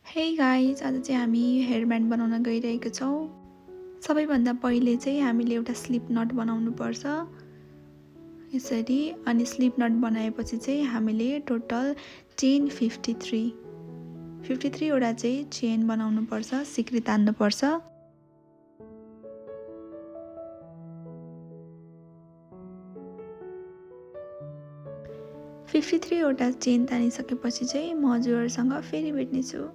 Hey guys, आज चाहिँ हामी हेयर ब्यान्ड बनाउन गइरहेको छौँ। सबैभन्दा पहिले चाहिँ हामीले एउटा स्लिप नट बनाउनुपर्छ यसरी। अनि स्लिप नट बनाएपछि चाहिँ हामीले टोटल चेन 53 वटा चाहिँ चेन बनाउनुपर्छ, सिक्री तान्नुपर्छ। वटा चेन तानिसकेपछि चाहिँ म हजुरहरूसँग फेरि भेट्नेछु।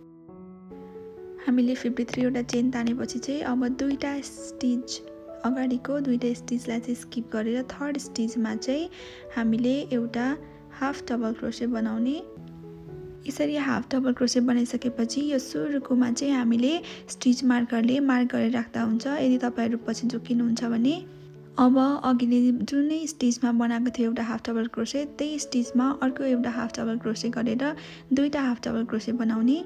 हामीले 53 वटा चेन तानेपछि चाहिँ अब दुईटा स्टिच, अगाडिको दुईटा स्टिचलाई चाहिँ स्किप गरेर थर्ड स्टिचमा चाहिँ हामीले एउटा हाफ डबल क्रोशे बनाउने। यसरी हाफ डबल क्रोशे बनाइसकेपछि यो सुरुकोमा चाहिँ हामीले स्टिच मार्करले मार्क गरेर राख्दा हुन्छ। यदि तपाईहरु पछि जोकिनुहुन्छ भने अब अघिले जुनै स्टिचमा बनाएको थियो एउटा हाफ डबल क्रोशे, त्यही स्टिचमा अर्को एउटा हाफ डबल क्रोशे गरेर दुईटा हाफ डबल क्रोशे बनाउने।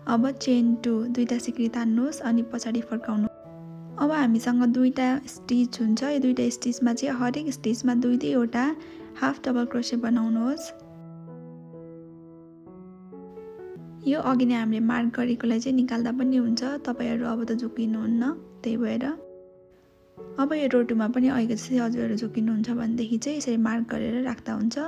अब चेन 2 दुईटा सिक्री तान्नुहोस् अनि पछाडी फर्काउनु। अब हामीसँग दुईटा स्टिच हुन्छ। यो दुईटा स्टिचमा चाहिँ हरेक स्टिचमा दुई वटा हाफ डबल क्रोशे बनाउनुहोस्। यो अघि नै हामीले मार्क गरेकोलाई चाहिँ निकाल्दा पनि हुन्छ, तपाईहरु अब त जोकिनुहुन्न, त्यही भएर। अब यो रो 2 मा पनि अहिले चाहिँ हजुरहरु जोकिनुहुन्छ भनेदेखि चाहिँ यसरी मार्क गरेर राख्दा हुन्छ।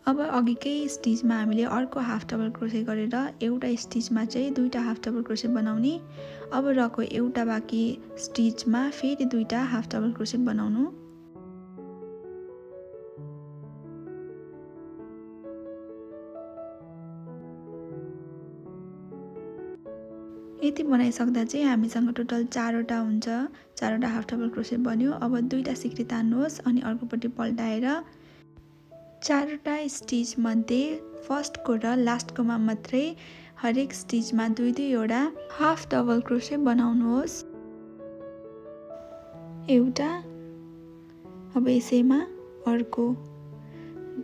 अब अघिकै स्टिचमा हामीले अर्को हाफ डबल क्रोशे गरेर एउटा स्टिचमा चाहिँ दुईटा हाफ डबल क्रोशे बनाउने। अब रको एउटा बाँकी स्टिचमा फेरि दुईटा हाफ डबल क्रोशे बनाउनु। यति बनाइसक्दा चाहिँ हामीसँग टोटल 4 वटा हुन्छ। 4 वटा हाफ डबल क्रोशे बन्यो। अब दुईटा सिक्री तान्नुहोस् अनि अर्कोपट्टि पल्टाएर 4 वटा स्टिच मध्ये फर्स्टको र लास्टकोमा मात्रै हरेक स्टिचमा दुई वटा हाफ डबल क्रोशे बनाउनुहोस्। एउटा, अब यसैमा अर्को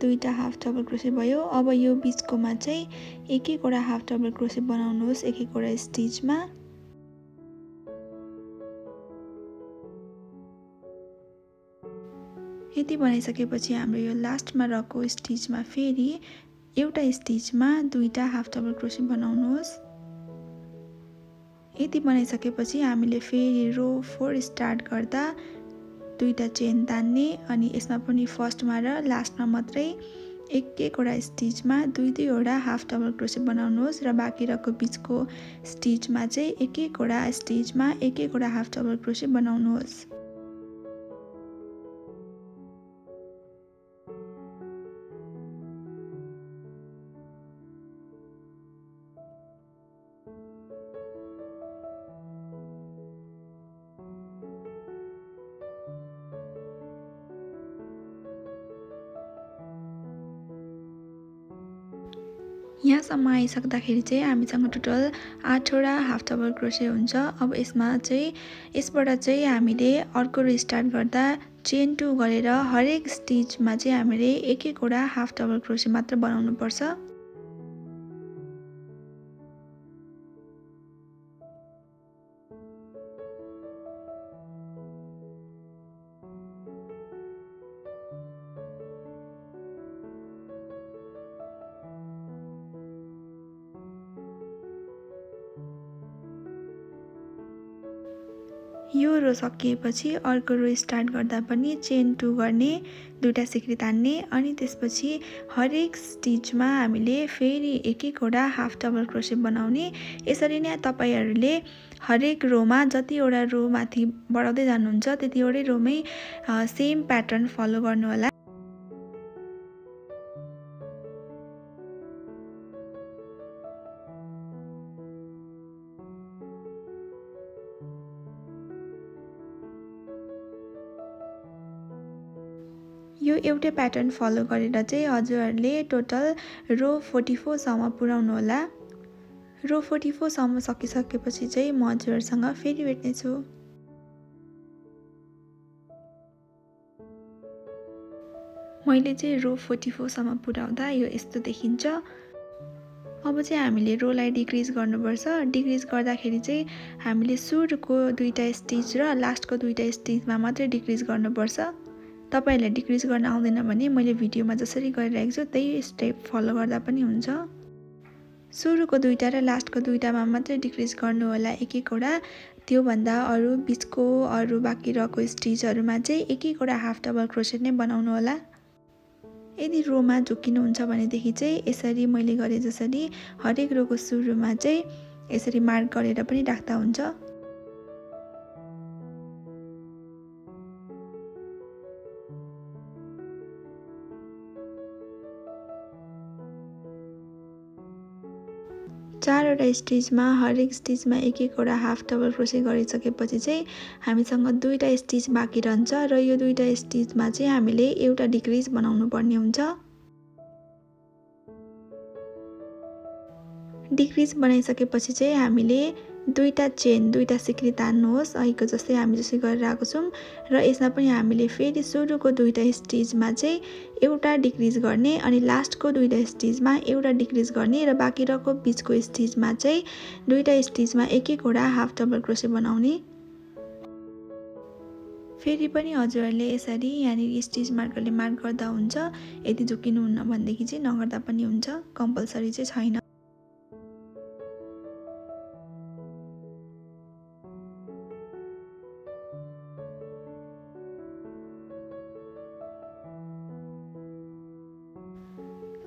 दुईटा हाफ डबल क्रोशे भयो। अब यो बीचकोमा चाहिँ एक वटा हाफ डबल क्रोशे बनाउनुहोस् एक वटा स्टिचमा। यति बनाइसकेपछि हाम्रो यो लास्टमा रहेको स्टिचमा फेरि एउटा स्टिचमा दुईटा हाफ डबल क्रोशे बनाउनुहोस्। यति बनाइसकेपछि हामीले फेरि रो 4 स्टार्ट गर्दा दुईटा चेन तान्ने अनि यसमा पनि फर्स्टमा र लास्टमा मात्रै एक वटा स्टिचमा दुई वटा हाफ डबल क्रोशे बनाउनुहोस् र बाँकी रहेको बीचको स्टिचमा चाहिँ एक वटा स्टिचमा एक वटा हाफ डबल क्रोशे बनाउनुहोस्। यहाँसम्म आइसक्दाखेरि चाहिँ हामीसँग टोटल 8 वटा हाफ डबल क्रोशे हुन्छ। अब यसबाट चाहिँ हामीले अर्को रो स्टार्ट गर्दा चेन 2 गरेर हरेक स्टिचमा चाहिँ हामीले एक वटा हाफ डबल क्रोशे मात्र बनाउनु पर्छ। यो रो सकिएपछि अर्को रो स्टार्ट गर्दा पनि चेन 2 गर्ने, दुईटा सिक्री तान्ने अनि त्यसपछि हरेक स्टिचमा हामीले फेरि एक वटा हाफ डबल क्रोशे बनाउने। यसरी नै तपाईहरुले हरेक रोमा जतिवटा रो माथि बढाउँदै जानुहुन्छ त्यतिवटै रोमै सेम प्याटर्न फलो गर्नु होला। यो एउटै प्याटर्न फलो गरेर चाहिँ हजुरहरूले टोटल रो 44 सम्म पुर्याउनु होला। रो 44 सम्म सकिसकेपछि चाहिँ म हजुरहरूसँग फेरि भेट्नेछु। मैले चाहिँ रो 44 सम्म पुर्याउँदा यो यस्तो देखिन्छ। अब चाहिँ हामीले रोलाई डिक्रिज गर्नुपर्छ। डिक्रिज गर्दाखेरि चाहिँ हामीले सुरुको दुईटा स्टिच र लास्टको दुईटा स्टिचमा मात्रै डिक्रिज गर्नुपर्छ। तपाईहरुलाई डिक्रिज गर्न आउँदैन भने मैले भिडियोमा जसरी गरिरहेको छु त्यही स्टेप फलो गर्दा पनि हुन्छ। सुरुको दुईटा र लास्टको दुईटामा मात्रै डिक्रिज गर्नु होला एक एकवटा। त्योभन्दा अरू बिचको अरू बाँकी रहेको स्टिचहरूमा चाहिँ एक एकवटा हाफ डबल क्रोसेट नै बनाउनु होला। यदि रोमा झुक्किनुहुन्छ भनेदेखि चाहिँ यसरी मैले गरे जसरी हरेक रोको सुरुमा चाहिँ यसरी मार्क गरेर पनि राख्दा हुन्छ। चारवटा स्टिचमा हरेक स्टिचमा एक एकवटा हाफ डबल क्रोसेट गरिसकेपछि चाहिँ हामीसँग दुईटा स्टिच बाँकी रहन्छ र यो दुईटा स्टिचमा चाहिँ हामीले एउटा डिक्रिज बनाउनु पर्ने हुन्छ। डिक्रिज बनाइसकेपछि चाहिँ हामीले दुईटा सिक्री तान्नुहोस्, अहिलेको जस्तै हामी जसरी गरेर आएको छौँ। र यसमा पनि हामीले फेरि सुरुको दुईटा स्टिचमा चाहिँ एउटा डिक्रिज गर्ने अनि लास्टको दुईटा स्टिचमा एउटा डिक्रिज गर्ने र बाँकी रहेको बिचको स्टिचमा चाहिँ दुईटा स्टिचमा एक एकवटा हाफ डबल क्रोसेट बनाउने। फेरि पनि हजुरहरूले यसरी यहाँनिर स्टिच मार्करले मार्क गर्दा हुन्छ। यदि झुक्किनुहुन्न भनेदेखि चाहिँ नगर्दा पनि हुन्छ, कम्पलसरी चाहिँ छैन।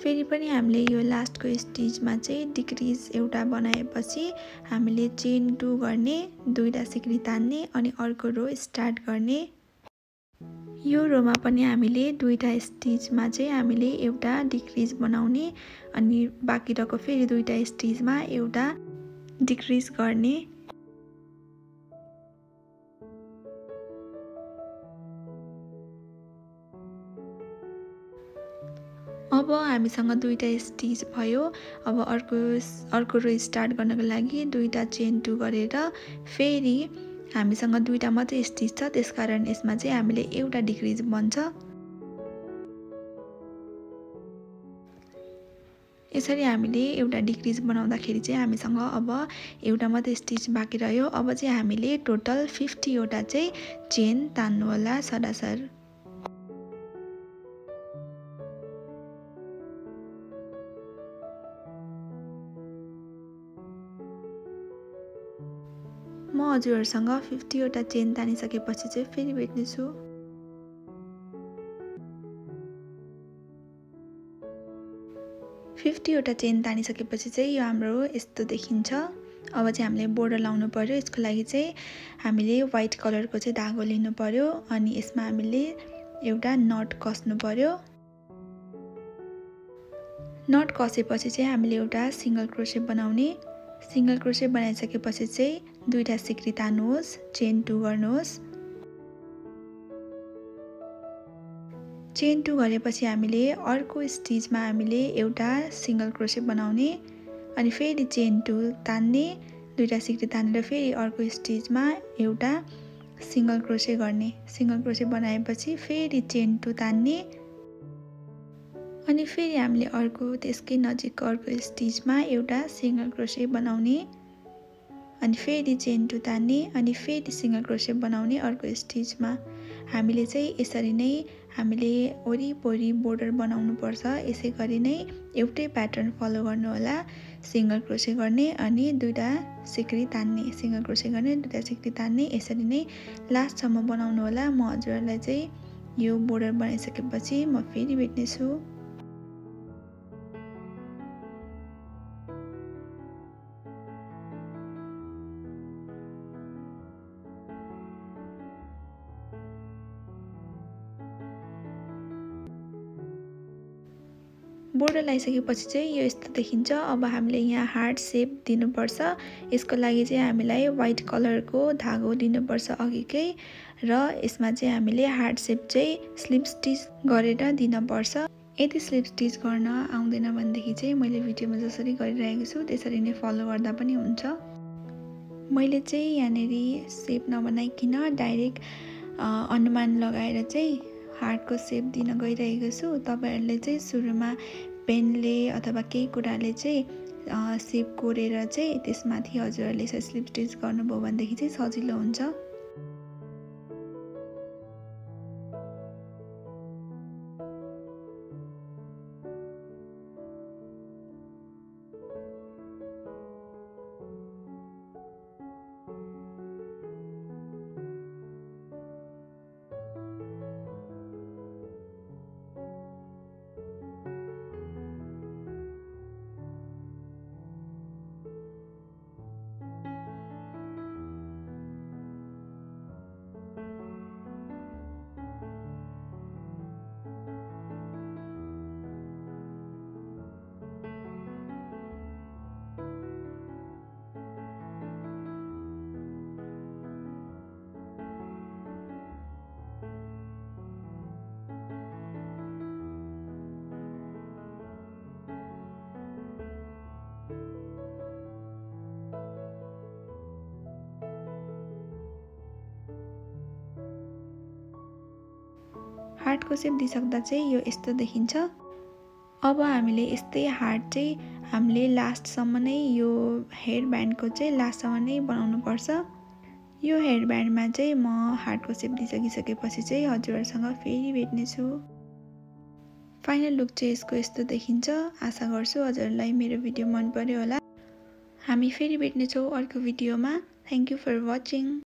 फेरि पनि हामीले यो लास्टको स्टिचमा चाहिँ डिक्रिज एउटा बनाएपछि हामीले चेन 2 गर्ने, दुईटा सिक्री तान्ने अनि अर्को रो स्टार्ट गर्ने। यो रोमा पनि हामीले दुईटा स्टिचमा चाहिँ हामीले एउटा डिक्रिज बनाउने अनि बाँकी रहेको फेरि दुईटा स्टिचमा एउटा डिक्रिज गर्ने। अब हामीसँग दुईटा स्टिच भयो। अब अर्को रो स्टार्ट गर्नको लागि दुईटा चेन 2 गरेर फेरि हामीसँग दुईटा मात्रै स्टिच छ, त्यसकारण यसमा चाहिँ हामीले एउटा डिक्रिज बन्छ। यसरी हामीले एउटा डिक्रिज बनाउँदाखेरि चाहिँ हामीसँग अब एउटा मात्रै स्टिच बाँकी रह्यो। अब चाहिँ हामीले टोटल 50 वटा चाहिँ चेन तान्नु होला सरासर। म हजुरहरूसँग 50 वटा चेन तानिसकेपछि चाहिँ फेरि भेट्नेछु। वटा चेन तानिसकेपछि चाहिँ यो हाम्रो यस्तो देखिन्छ। अब चाहिँ हामीले बोर्डर लाउनु पर्यो। यसको लागि चाहिँ हामीले व्हाइट कलरको चाहिँ धागो लिनु पर्यो अनि यसमा हामीले एउटा नट कस्नु पर्यो। नट कसेपछि चाहिँ हामीले एउटा सिंगल क्रोसेट बनाउने। सिंगल क्रोसेट बनाइसकेपछि चाहिँ दुईटा सिक्री तान्नुहोस्, चेन 2 गर्नुहोस्। चेन 2 गरेपछि हामीले अर्को स्टिचमा हामीले एउटा सिंगल क्रोसेट बनाउने अनि फेरि चेन 2 तान्ने, दुईटा सिक्री तानेर फेरि अर्को स्टिचमा एउटा सिंगल क्रोसेट गर्ने। सिंगल क्रोसेट बनाएपछि फेरि चेन 2 तान्ने अनि फेरि हामीले अर्को त्यसकै नजिकको अर्को स्टिचमा एउटा सिंगल क्रोसेट बनाउने अनि फेरि चेन 2 तान्ने अनि फेरि सिंगल क्रोसेट बनाउने अर्को स्टिचमा। हामीले चाहिँ यसरी नै हामीले वरिपरि बोर्डर बनाउनु पर्छ। यसै गरी नै एउटै प्याटर्न फलो गर्नु होला। सिंगल क्रोसेट गर्ने अनि दुईटा सिक्री तान्ने, सिंगल क्रोसेट गर्ने, दुईटा सिक्री तान्ने, यसरी नै लास्टसम्म बनाउनु होला। म हजुरहरूलाई चाहिँ यो बोर्डर बनाइसकेपछि म फेरि भेट्नेछु। बोर्डर लगाइसकेपछि चाहिँ यो यस्तो देखिन्छ। अब हामीले यहाँ हार्ट सेप दिनुपर्छ। यसको लागि चाहिँ हामीलाई व्हाइट कलरको धागो दिनुपर्छ अघिकै र यसमा चाहिँ हामीले हार्ट सेप चाहिँ स्लिप स्टिच गरेर दिनुपर्छ। यदि स्लिप स्टिच गर्न आउँदैन भनेदेखि चाहिँ मैले भिडियोमा जसरी गरिरहेको छु त्यसरी नै फलो गर्दा पनि हुन्छ। मैले चाहिँ यहाँनिर सेप नबनाइकन डाइरेक्ट अनुमान लगाएर चाहिँ हार्टको सेप दिन गइरहेको छु। तपाईहरुले चाहिँ सुरुमा पेनले अथवा केही कुराले चाहिँ सेप कोरेर चाहिँ त्यसमाथि हजुरहरूले स्लिप स्टिच गर्नुभयो भनेदेखि चाहिँ सजिलो हुन्छ। हार्टको सेप दिइसक्दा चाहिँ यो यस्तो देखिन्छ। अब हामीले यस्तै हार्ट चाहिँ हामीले लास्टसम्म नै यो हेयर ब्यान्डको चाहिँ लास्टसम्म नै बनाउनु पर्छ। यो हेयर ब्यान्डमा चाहिँ म हार्टको सेप दिइसकेपछि चाहिँ हजुरहरूसँग फेरि भेट्नेछु। फाइनल लुक चाहिँ यसको यस्तो देखिन्छ। आशा गर्छु हजुरहरूलाई मेरो भिडियो मन पर्यो होला। हामी फेरि भेट्नेछौँ अर्को भिडियोमा। Thank you for watching.